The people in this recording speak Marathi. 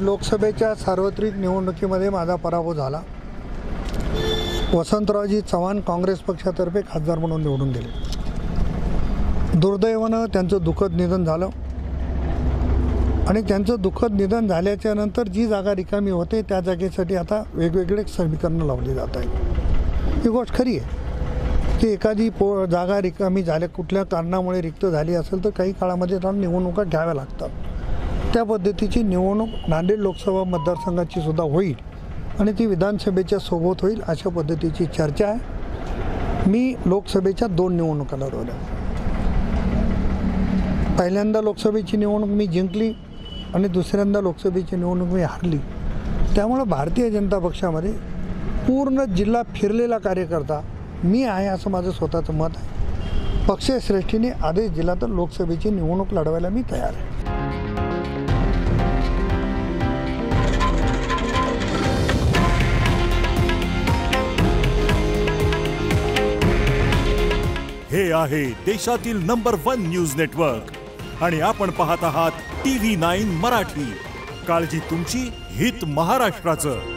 लोकसभेच्या सार्वत्रिक निवडणुकीमध्ये माझा पराभव झाला। वसंतरावजी चव्हाण काँग्रेस पक्षातर्फे खासदार म्हणून निवडून गेले। दुर्दैवानं त्यांचं दुःखद निधन झालं आणि त्यांचं दुःखद निधन झाल्याच्या नंतर जी जागा रिकामी होते त्या जागेसाठी आता वेगवेगळे समीकरणं लावली जात आहेत। ही गोष्ट खरी आहे की एखादी जागा रिकामी झाल्या कुठल्या कारणामुळे रिक्त झाली असेल तर काही काळामध्ये त्यांना निवडणुका घ्याव्या लागतात। त्या पद्धतीची निवडणूक नांदेड लोकसभा मतदारसंघाची सुद्धा होईल आणि ती विधानसभेच्या सोबत होईल अशा पद्धतीची चर्चा आहे। मी लोकसभेच्या 2 निवडणुका लढवल्या। पहिल्यांदा लोकसभेची निवडणूक मी जिंकली आणि दुसऱ्यांदा लोकसभेची निवडणूक मी हारली। त्यामुळे भारतीय जनता पक्षामध्ये पूर्ण जिल्हा फिरलेला कार्यकर्ता मी आहे असं माझं स्वतःचं मत आहे। पक्षश्रेष्ठीने आदेश दिला तर लोकसभेची निवडणूक लढवायला मी तयार आहे। हे आहे देशातील नंबर 1 न्यूज नेटवर्क आणि आपण पाहत आहात TV9 मराठी। काळजी तुमची, हित महाराष्ट्राचं।